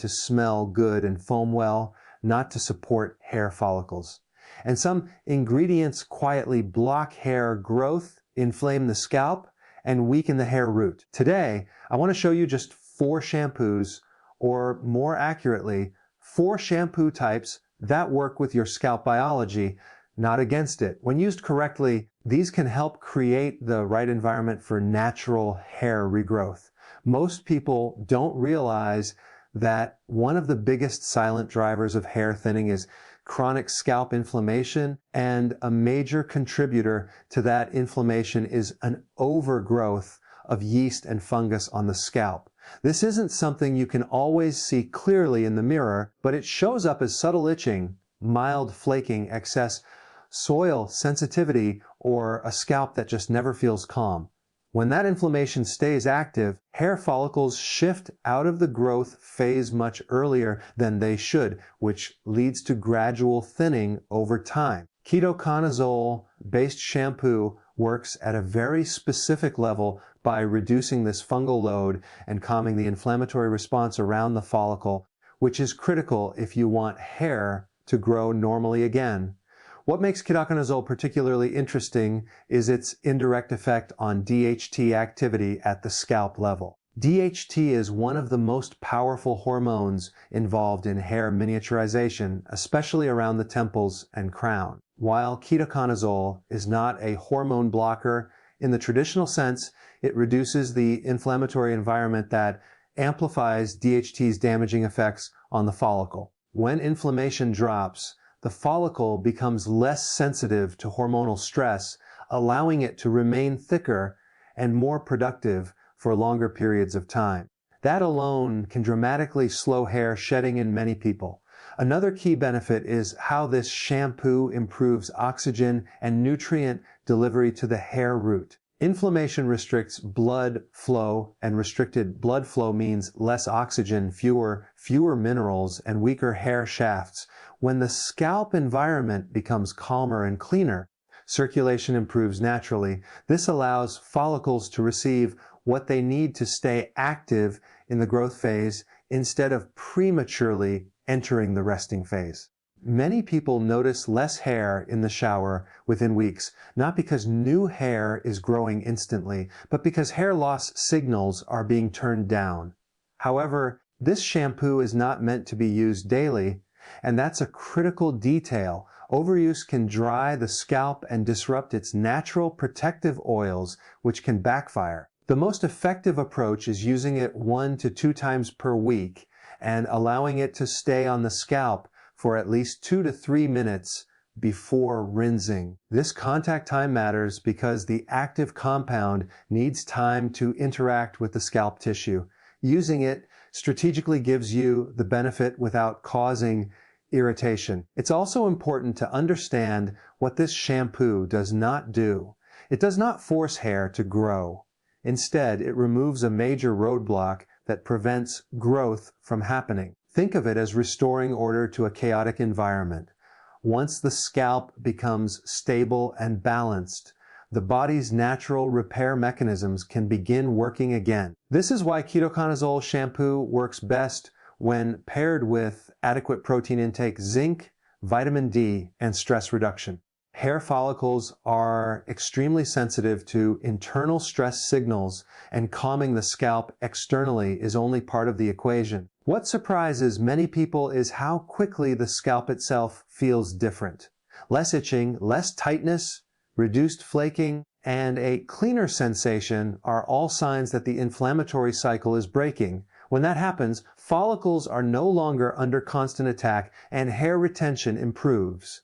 to smell good and foam well, not to support hair follicles. And some ingredients quietly block hair growth, inflame the scalp, and weaken the hair root. Today, I want to show you just 4 shampoos, or more accurately, 4 shampoo types that work with your scalp biology, not against it. When used correctly, these can help create the right environment for natural hair regrowth. Most people don't realize that one of the biggest silent drivers of hair thinning is chronic scalp inflammation, and a major contributor to that inflammation is an overgrowth of yeast and fungus on the scalp. This isn't something you can always see clearly in the mirror, but it shows up as subtle itching, mild flaking, excess soil sensitivity, or a scalp that just never feels calm. When that inflammation stays active, hair follicles shift out of the growth phase much earlier than they should, which leads to gradual thinning over time. Ketoconazole-based shampoo works at a very specific level by reducing this fungal load and calming the inflammatory response around the follicle, which is critical if you want hair to grow normally again. What makes ketoconazole particularly interesting is its indirect effect on DHT activity at the scalp level. DHT is one of the most powerful hormones involved in hair miniaturization, especially around the temples and crown. While ketoconazole is not a hormone blocker in the traditional sense, it reduces the inflammatory environment that amplifies DHT's damaging effects on the follicle. When inflammation drops, the follicle becomes less sensitive to hormonal stress, allowing it to remain thicker and more productive for longer periods of time. That alone can dramatically slow hair shedding in many people. Another key benefit is how this shampoo improves oxygen and nutrient delivery to the hair root. Inflammation restricts blood flow, and restricted blood flow means less oxygen, fewer minerals, and weaker hair shafts. When the scalp environment becomes calmer and cleaner, circulation improves naturally. This allows follicles to receive what they need to stay active in the growth phase instead of prematurely entering the resting phase. Many people notice less hair in the shower within weeks, not because new hair is growing instantly, but because hair loss signals are being turned down. However, this shampoo is not meant to be used daily, and that's a critical detail. Overuse can dry the scalp and disrupt its natural protective oils, which can backfire. The most effective approach is using it 1 to 2 times per week and allowing it to stay on the scalp for at least 2 to 3 minutes before rinsing. This contact time matters because the active compound needs time to interact with the scalp tissue. Using it strategically gives you the benefit without causing irritation. It's also important to understand what this shampoo does not do. It does not force hair to grow. Instead, it removes a major roadblock that prevents growth from happening. Think of it as restoring order to a chaotic environment. Once the scalp becomes stable and balanced, the body's natural repair mechanisms can begin working again. This is why ketoconazole shampoo works best when paired with adequate protein intake, zinc, vitamin D, and stress reduction. Hair follicles are extremely sensitive to internal stress signals, and calming the scalp externally is only part of the equation. What surprises many people is how quickly the scalp itself feels different. Less itching, less tightness, reduced flaking, and a cleaner sensation are all signs that the inflammatory cycle is breaking. When that happens, follicles are no longer under constant attack and hair retention improves.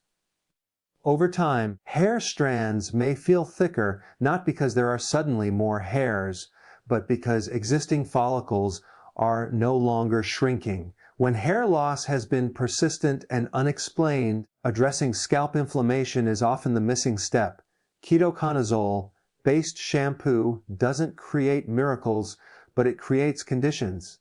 Over time, hair strands may feel thicker, not because there are suddenly more hairs, but because existing follicles are no longer shrinking. When hair loss has been persistent and unexplained, addressing scalp inflammation is often the missing step. Ketoconazole-based shampoo doesn't create miracles, but it creates conditions.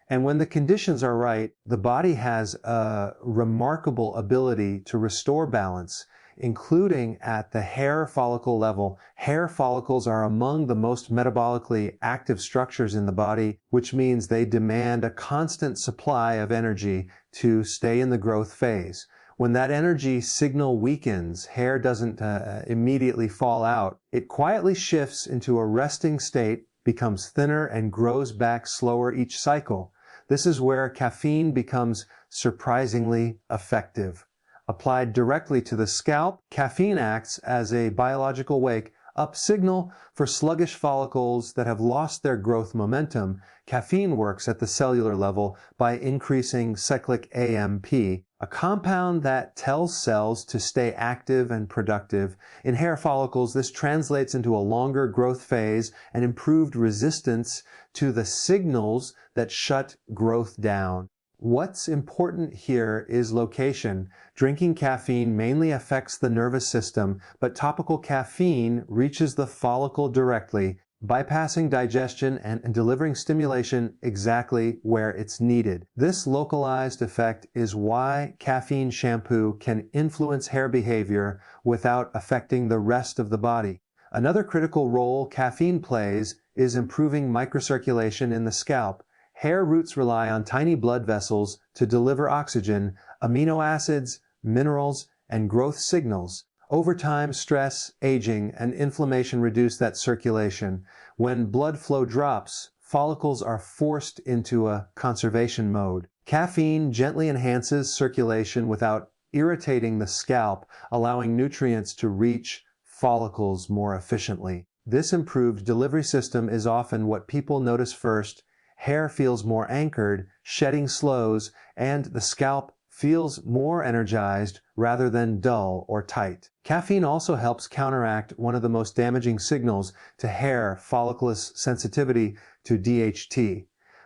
And when the conditions are right, the body has a remarkable ability to restore balance. including at the hair follicle level. Hair follicles are among the most metabolically active structures in the body, which means they demand a constant supply of energy to stay in the growth phase. When that energy signal weakens, hair doesn't immediately fall out. It quietly shifts into a resting state, becomes thinner, and grows back slower each cycle. This is where caffeine becomes surprisingly effective. Applied directly to the scalp, caffeine acts as a biological wake-up signal for sluggish follicles that have lost their growth momentum. Caffeine works at the cellular level by increasing cyclic AMP, a compound that tells cells to stay active and productive. In hair follicles, this translates into a longer growth phase and improved resistance to the signals that shut growth down. What's important here is location. Drinking caffeine mainly affects the nervous system, but topical caffeine reaches the follicle directly, bypassing digestion and delivering stimulation exactly where it's needed. This localized effect is why caffeine shampoo can influence hair behavior without affecting the rest of the body. Another critical role caffeine plays is improving microcirculation in the scalp. Hair roots rely on tiny blood vessels to deliver oxygen, amino acids, minerals, and growth signals. Over time, stress, aging, and inflammation reduce that circulation. When blood flow drops, follicles are forced into a conservation mode. Caffeine gently enhances circulation without irritating the scalp, allowing nutrients to reach follicles more efficiently. This improved delivery system is often what people notice first. Hair feels more anchored, shedding slows, and the scalp feels more energized rather than dull or tight. Caffeine also helps counteract one of the most damaging signals to hair follicles' sensitivity to DHT.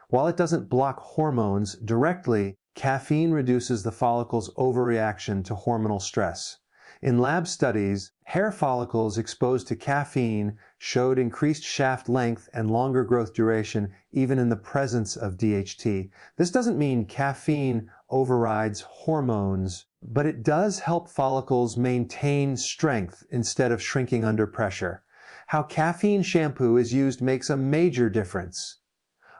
While it doesn't block hormones directly, caffeine reduces the follicle's overreaction to hormonal stress. In lab studies, hair follicles exposed to caffeine showed increased shaft length and longer growth duration even in the presence of DHT. This doesn't mean caffeine overrides hormones, but it does help follicles maintain strength instead of shrinking under pressure. How caffeine shampoo is used makes a major difference.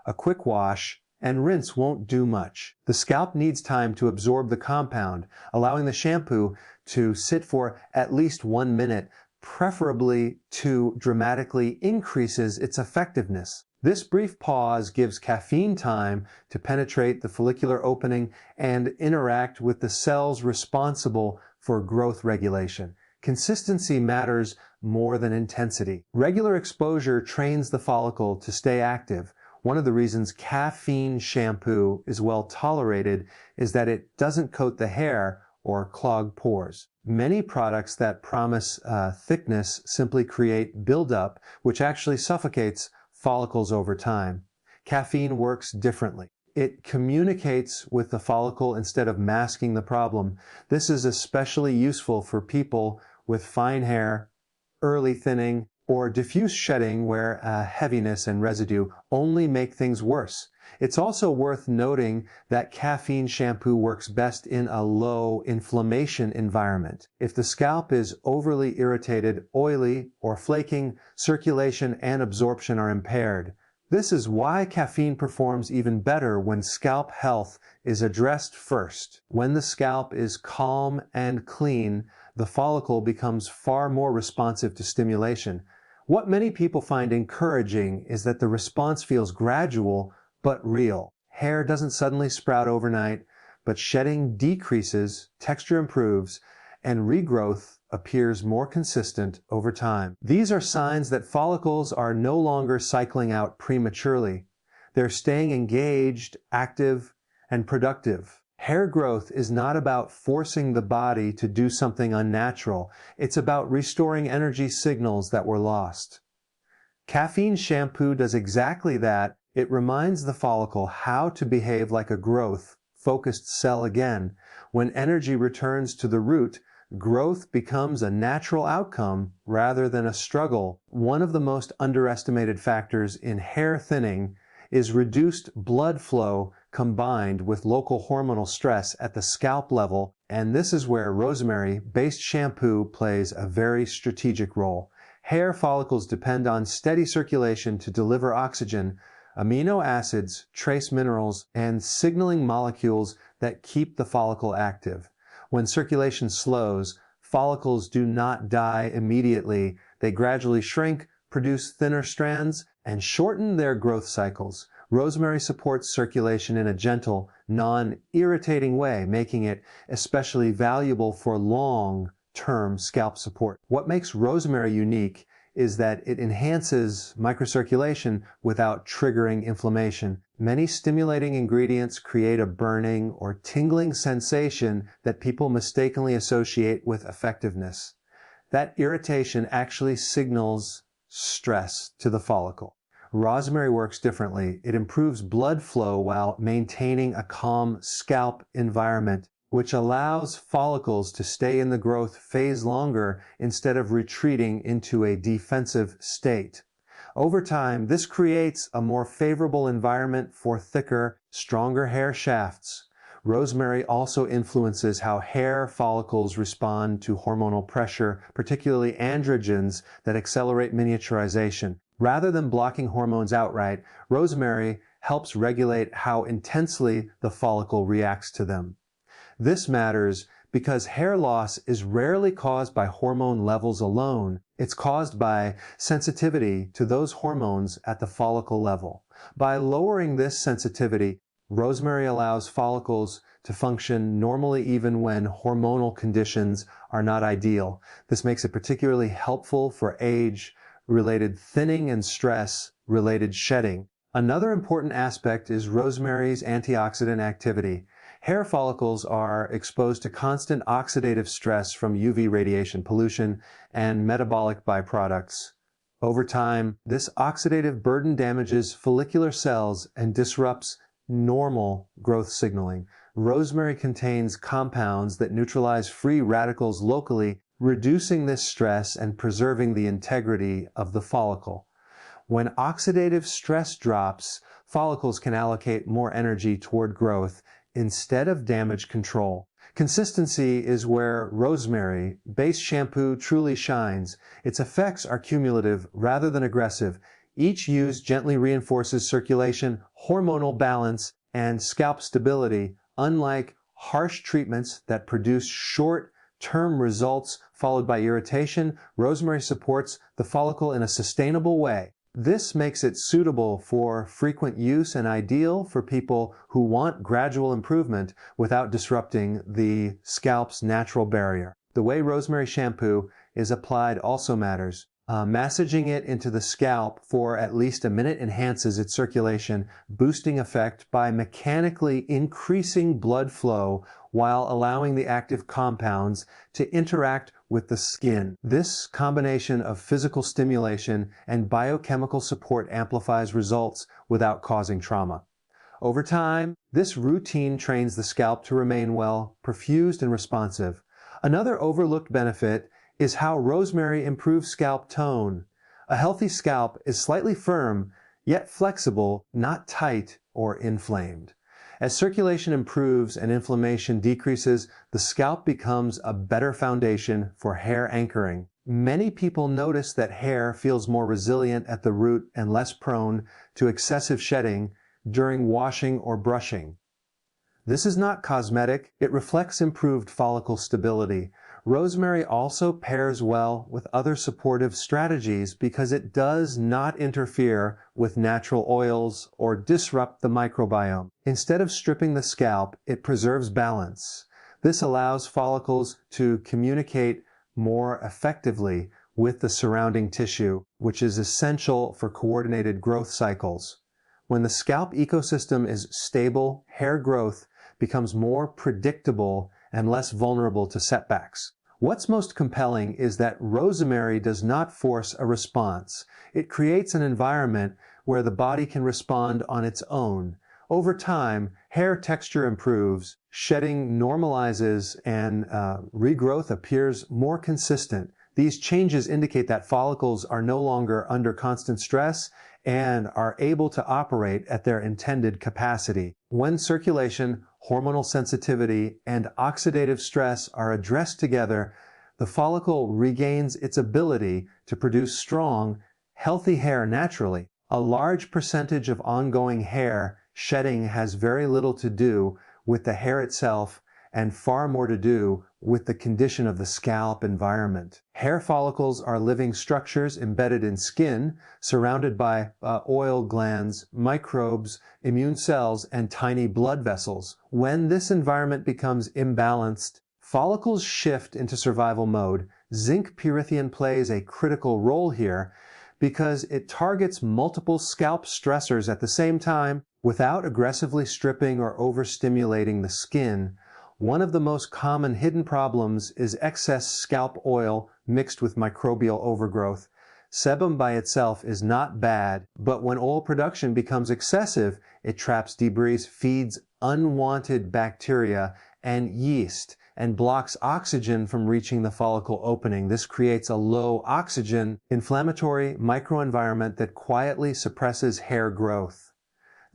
A quick wash and rinse won't do much. The scalp needs time to absorb the compound, allowing the shampoo to sit for at least 1 minute, preferably 2, dramatically increases its effectiveness. This brief pause gives caffeine time to penetrate the follicular opening and interact with the cells responsible for growth regulation. Consistency matters more than intensity. Regular exposure trains the follicle to stay active. One of the reasons caffeine shampoo is well tolerated is that it doesn't coat the hair or clog pores. Many products that promise thickness simply create buildup, which actually suffocates follicles over time. Caffeine works differently. It communicates with the follicle instead of masking the problem. This is especially useful for people with fine hair, early thinning, or diffuse shedding where heaviness and residue only make things worse. It's also worth noting that caffeine shampoo works best in a low inflammation environment. If the scalp is overly irritated, oily, or flaking, circulation and absorption are impaired. This is why caffeine performs even better when scalp health is addressed first. When the scalp is calm and clean, the follicle becomes far more responsive to stimulation. What many people find encouraging is that the response feels gradual but real. Hair doesn't suddenly sprout overnight, but shedding decreases, texture improves, and regrowth appears more consistent over time. These are signs that follicles are no longer cycling out prematurely. They're staying engaged, active, and productive. Hair growth is not about forcing the body to do something unnatural. It's about restoring energy signals that were lost. Caffeine shampoo does exactly that. It reminds the follicle how to behave like a growth-focused cell again. When energy returns to the root, growth becomes a natural outcome rather than a struggle. One of the most underestimated factors in hair thinning is reduced blood flow combined with local hormonal stress at the scalp level, and this is where rosemary-based shampoo plays a very strategic role. Hair follicles depend on steady circulation to deliver oxygen, amino acids, trace minerals, and signaling molecules that keep the follicle active. When circulation slows, follicles do not die immediately. They gradually shrink, produce thinner strands, and shorten their growth cycles. Rosemary supports circulation in a gentle, non-irritating way, making it especially valuable for long-term scalp support. What makes rosemary unique is that it enhances microcirculation without triggering inflammation. Many stimulating ingredients create a burning or tingling sensation that people mistakenly associate with effectiveness. That irritation actually signals stress to the follicle. Rosemary works differently. It improves blood flow while maintaining a calm scalp environment, which allows follicles to stay in the growth phase longer instead of retreating into a defensive state. Over time, this creates a more favorable environment for thicker, stronger hair shafts. Rosemary also influences how hair follicles respond to hormonal pressure, particularly androgens that accelerate miniaturization. Rather than blocking hormones outright, rosemary helps regulate how intensely the follicle reacts to them. This matters because hair loss is rarely caused by hormone levels alone. It's caused by sensitivity to those hormones at the follicle level. By lowering this sensitivity, rosemary allows follicles to function normally even when hormonal conditions are not ideal. This makes it particularly helpful for age-related thinning and stress-related shedding. Another important aspect is rosemary's antioxidant activity. Hair follicles are exposed to constant oxidative stress from UV radiation, pollution, and metabolic byproducts. Over time, this oxidative burden damages follicular cells and disrupts normal growth signaling. Rosemary contains compounds that neutralize free radicals locally, reducing this stress and preserving the integrity of the follicle. When oxidative stress drops, follicles can allocate more energy toward growth instead of damage control. Consistency is where rosemary-based shampoo truly shines. Its effects are cumulative rather than aggressive. Each use gently reinforces circulation, hormonal balance, and scalp stability, unlike harsh treatments that produce short-term results followed by irritation. Rosemary supports the follicle in a sustainable way. This makes it suitable for frequent use and ideal for people who want gradual improvement without disrupting the scalp's natural barrier. The way rosemary shampoo is applied also matters. Massaging it into the scalp for at least a minute enhances its circulation, boosting effect by mechanically increasing blood flow while allowing the active compounds to interact with the skin. This combination of physical stimulation and biochemical support amplifies results without causing trauma. Over time, this routine trains the scalp to remain well perfused and responsive. Another overlooked benefit is how rosemary improves scalp tone. A healthy scalp is slightly firm, yet flexible, not tight or inflamed. As circulation improves and inflammation decreases, the scalp becomes a better foundation for hair anchoring. Many people notice that hair feels more resilient at the root and less prone to excessive shedding during washing or brushing. This is not cosmetic, it reflects improved follicle stability. Rosemary also pairs well with other supportive strategies because it does not interfere with natural oils or disrupt the microbiome. Instead of stripping the scalp, it preserves balance. This allows follicles to communicate more effectively with the surrounding tissue, which is essential for coordinated growth cycles. When the scalp ecosystem is stable, hair growth becomes more predictable and less vulnerable to setbacks. What's most compelling is that rosemary does not force a response. It creates an environment where the body can respond on its own. Over time, hair texture improves, shedding normalizes, and regrowth appears more consistent. These changes indicate that follicles are no longer under constant stress and are able to operate at their intended capacity. When circulation, hormonal sensitivity, and oxidative stress are addressed together, the follicle regains its ability to produce strong, healthy hair naturally. A large percentage of ongoing hair shedding has very little to do with the hair itself and far more to do with the condition of the scalp environment. Hair follicles are living structures embedded in skin, surrounded by oil glands, microbes, immune cells, and tiny blood vessels. When this environment becomes imbalanced, follicles shift into survival mode. Zinc pyrithium plays a critical role here because it targets multiple scalp stressors at the same time without aggressively stripping or overstimulating the skin. One of the most common hidden problems is excess scalp oil mixed with microbial overgrowth. Sebum by itself is not bad, but when oil production becomes excessive, it traps debris, feeds unwanted bacteria and yeast, and blocks oxygen from reaching the follicle opening. This creates a low oxygen, inflammatory microenvironment that quietly suppresses hair growth.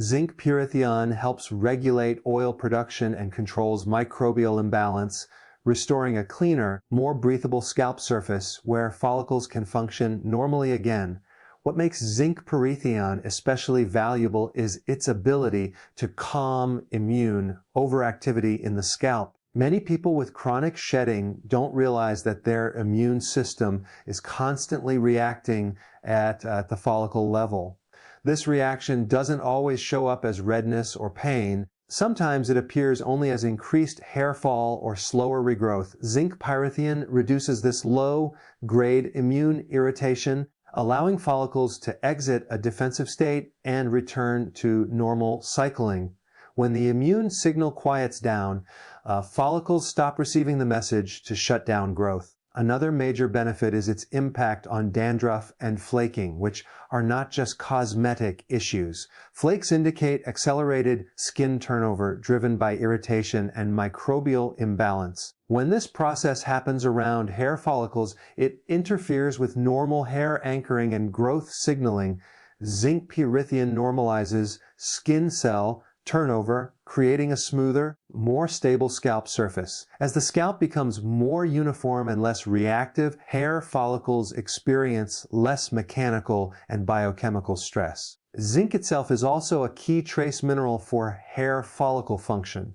Zinc pyrithium helps regulate oil production and controls microbial imbalance, restoring a cleaner, more breathable scalp surface where follicles can function normally again. What makes zinc pyrithium especially valuable is its ability to calm immune overactivity in the scalp. Many people with chronic shedding don't realize that their immune system is constantly reacting at the follicle level. This reaction doesn't always show up as redness or pain. Sometimes it appears only as increased hair fall or slower regrowth. Zinc pyrithium reduces this low-grade immune irritation, allowing follicles to exit a defensive state and return to normal cycling. When the immune signal quiets down, follicles stop receiving the message to shut down growth. Another major benefit is its impact on dandruff and flaking, which are not just cosmetic issues. Flakes indicate accelerated skin turnover driven by irritation and microbial imbalance. When this process happens around hair follicles, it interferes with normal hair anchoring and growth signaling. Zinc pyrithium normalizes skin cell turnover, creating a smoother, more stable scalp surface. As the scalp becomes more uniform and less reactive, hair follicles experience less mechanical and biochemical stress. Zinc itself is also a key trace mineral for hair follicle function.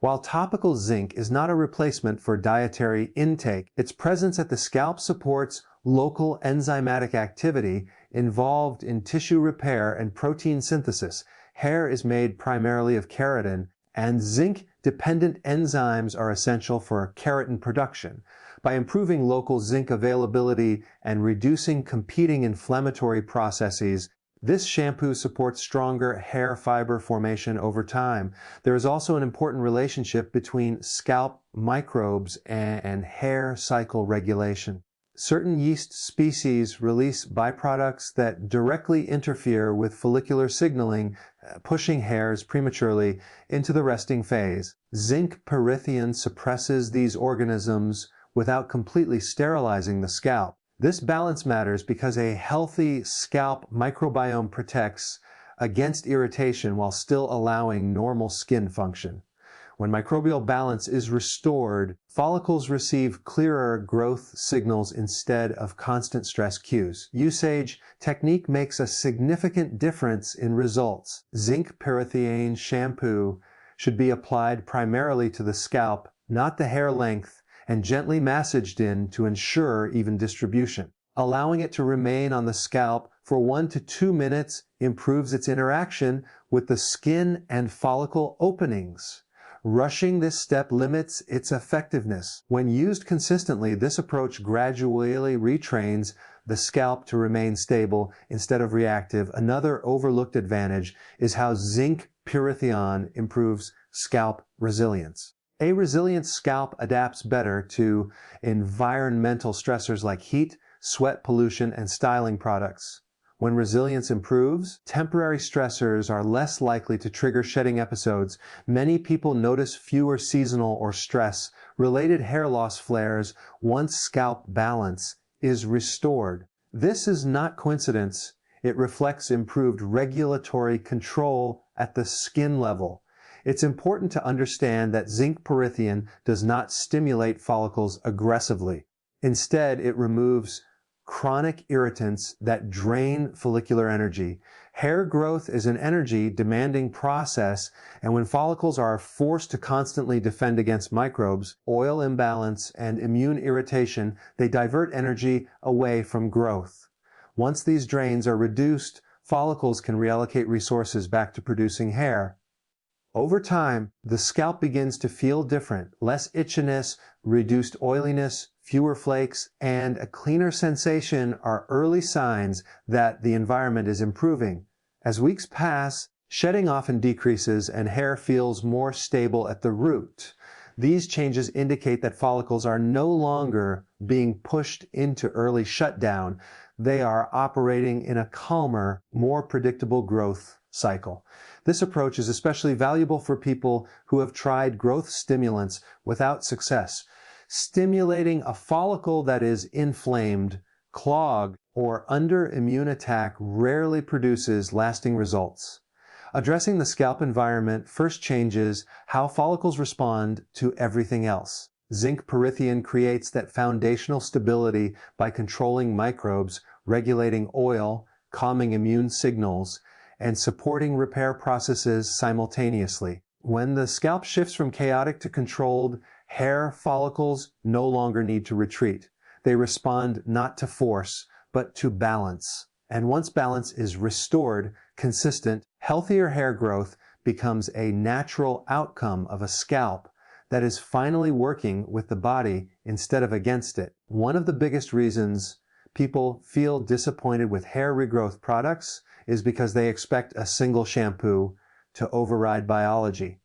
While topical zinc is not a replacement for dietary intake, its presence at the scalp supports local enzymatic activity involved in tissue repair and protein synthesis. Hair is made primarily of keratin, and zinc-dependent enzymes are essential for keratin production. By improving local zinc availability and reducing competing inflammatory processes, this shampoo supports stronger hair fiber formation over time. There is also an important relationship between scalp microbes and hair cycle regulation. Certain yeast species release byproducts that directly interfere with follicular signaling, pushing hairs prematurely into the resting phase. Zinc pyrithium suppresses these organisms without completely sterilizing the scalp. This balance matters because a healthy scalp microbiome protects against irritation while still allowing normal skin function. When microbial balance is restored, follicles receive clearer growth signals instead of constant stress cues. Usage technique makes a significant difference in results. Zinc pyrithium shampoo should be applied primarily to the scalp, not the hair length, and gently massaged in to ensure even distribution. Allowing it to remain on the scalp for 1 to 2 minutes improves its interaction with the skin and follicle openings. Rushing this step limits its effectiveness. When used consistently, this approach gradually retrains the scalp to remain stable instead of reactive. Another overlooked advantage is how zinc pyrithium improves scalp resilience. A resilient scalp adapts better to environmental stressors like heat, sweat pollution, and styling products. When resilience improves, temporary stressors are less likely to trigger shedding episodes. Many people notice fewer seasonal or stress-related hair loss flares once scalp balance is restored. This is not coincidence. It reflects improved regulatory control at the skin level. It's important to understand that zinc pyrithium does not stimulate follicles aggressively. Instead, it removes chronic irritants that drain follicular energy. Hair growth is an energy-demanding process, and when follicles are forced to constantly defend against microbes, oil imbalance, and immune irritation, they divert energy away from growth. Once these drains are reduced, follicles can reallocate resources back to producing hair. Over time, the scalp begins to feel different, less itchiness, reduced oiliness, fewer flakes, and a cleaner sensation are early signs that the environment is improving. As weeks pass, shedding often decreases and hair feels more stable at the root. These changes indicate that follicles are no longer being pushed into early shutdown. They are operating in a calmer, more predictable growth cycle. This approach is especially valuable for people who have tried growth stimulants without success. Stimulating a follicle that is inflamed, clogged, or under immune attack rarely produces lasting results. Addressing the scalp environment first changes how follicles respond to everything else. Zinc pyrithium creates that foundational stability by controlling microbes, regulating oil, calming immune signals, and supporting repair processes simultaneously. When the scalp shifts from chaotic to controlled, hair follicles no longer need to retreat. They respond not to force, but to balance. And once balance is restored, consistent, healthier hair growth becomes a natural outcome of a scalp that is finally working with the body instead of against it. One of the biggest reasons people feel disappointed with hair regrowth products is because they expect a single shampoo to override biology.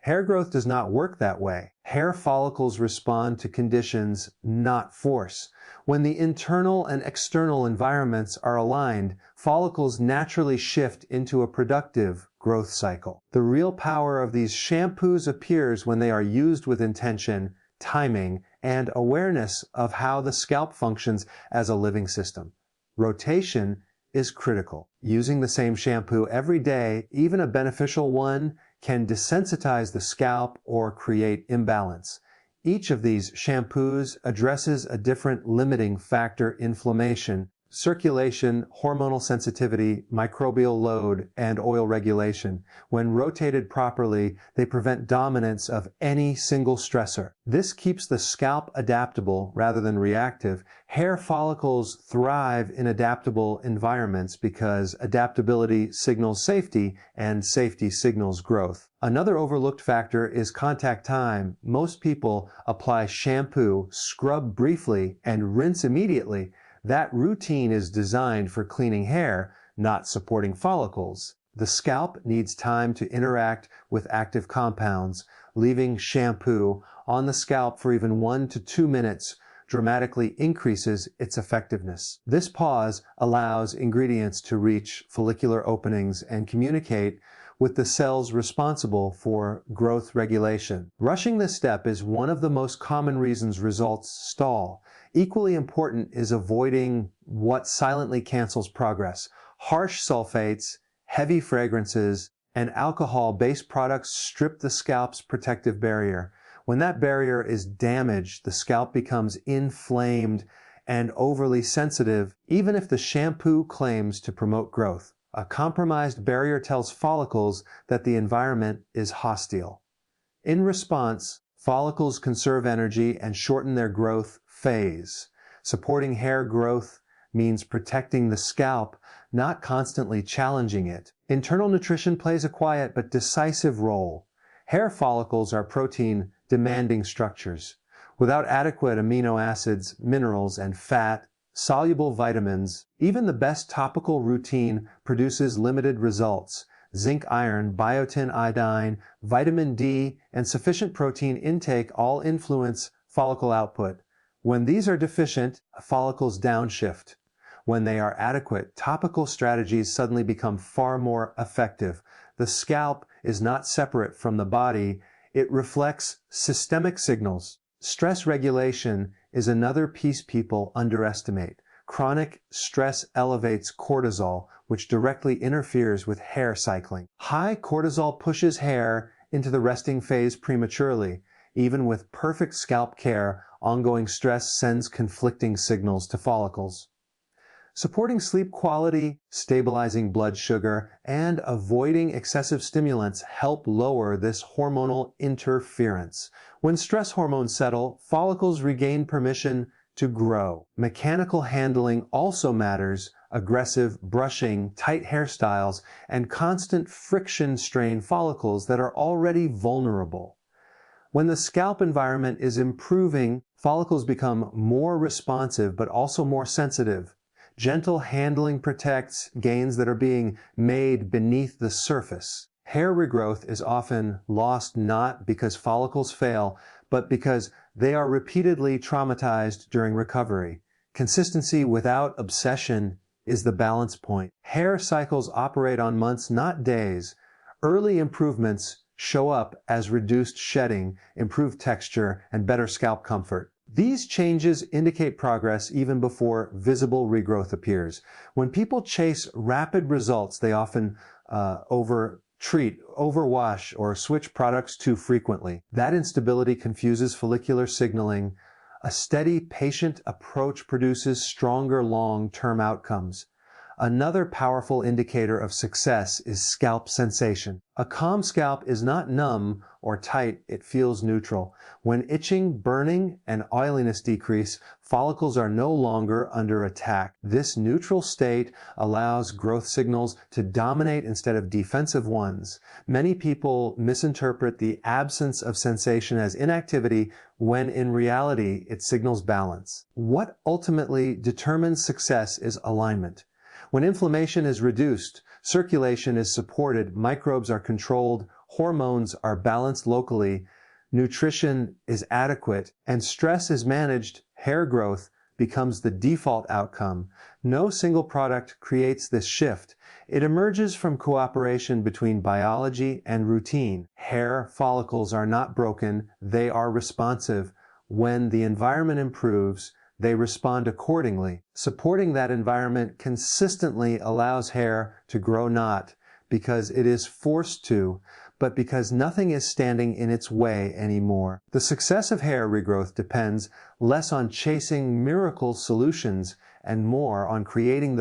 Hair growth does not work that way. Hair follicles respond to conditions, not force. When the internal and external environments are aligned, follicles naturally shift into a productive growth cycle. The real power of these shampoos appears when they are used with intention, timing, and awareness of how the scalp functions as a living system. Rotation is critical. Using the same shampoo every day, even a beneficial one, can desensitize the scalp or create imbalance. Each of these shampoos addresses a different limiting factor: inflammation, circulation, hormonal sensitivity, microbial load, and oil regulation. When rotated properly, they prevent dominance of any single stressor. This keeps the scalp adaptable rather than reactive. Hair follicles thrive in adaptable environments because adaptability signals safety, and safety signals growth. Another overlooked factor is contact time. Most people apply shampoo, scrub briefly, and rinse immediately. That routine is designed for cleaning hair, not supporting follicles. The scalp needs time to interact with active compounds. Leaving shampoo on the scalp for even 1 to 2 minutes dramatically increases its effectiveness. This pause allows ingredients to reach follicular openings and communicate with the cells responsible for growth regulation. Rushing this step is one of the most common reasons results stall. Equally important is avoiding what silently cancels progress. Harsh sulfates, heavy fragrances, and alcohol-based products strip the scalp's protective barrier. When that barrier is damaged, the scalp becomes inflamed and overly sensitive, even if the shampoo claims to promote growth. A compromised barrier tells follicles that the environment is hostile. In response, follicles conserve energy and shorten their growth phase. Supporting hair growth means protecting the scalp, not constantly challenging it. Internal nutrition plays a quiet but decisive role. Hair follicles are protein-demanding structures. Without adequate amino acids, minerals, and fat-soluble vitamins, even the best topical routine produces limited results. Zinc, iron, biotin, iodine, vitamin D, and sufficient protein intake all influence follicle output. When these are deficient, follicles downshift. When they are adequate, topical strategies suddenly become far more effective. The scalp is not separate from the body. It reflects systemic signals. Stress regulation is another piece people underestimate. Chronic stress elevates cortisol, which directly interferes with hair cycling. High cortisol pushes hair into the resting phase prematurely. Even with perfect scalp care, ongoing stress sends conflicting signals to follicles. Supporting sleep quality, stabilizing blood sugar, and avoiding excessive stimulants help lower this hormonal interference. When stress hormones settle, follicles regain permission to grow. Mechanical handling also matters. Aggressive brushing, tight hairstyles, and constant friction strain follicles that are already vulnerable. When the scalp environment is improving, follicles become more responsive but also more sensitive. Gentle handling protects gains that are being made beneath the surface. Hair regrowth is often lost not because follicles fail, but because they are repeatedly traumatized during recovery. Consistency without obsession is the balance point. Hair cycles operate on months, not days. Early improvements show up as reduced shedding, improved texture, and better scalp comfort. These changes indicate progress even before visible regrowth appears. When people chase rapid results, they often overwash, or switch products too frequently. That instability confuses follicular signaling. A steady, patient approach produces stronger long-term outcomes. Another powerful indicator of success is scalp sensation. A calm scalp is not numb or tight, it feels neutral. When itching, burning, and oiliness decrease, follicles are no longer under attack. This neutral state allows growth signals to dominate instead of defensive ones. Many people misinterpret the absence of sensation as inactivity when in reality it signals balance. What ultimately determines success is alignment. When inflammation is reduced, circulation is supported, microbes are controlled, hormones are balanced locally, nutrition is adequate, and stress is managed, hair growth becomes the default outcome. No single product creates this shift. It emerges from cooperation between biology and routine. Hair follicles are not broken, they are responsive. When the environment improves, they respond accordingly. Supporting that environment consistently allows hair to grow not because it is forced to, but because nothing is standing in its way anymore. The success of hair regrowth depends less on chasing miracle solutions and more on creating the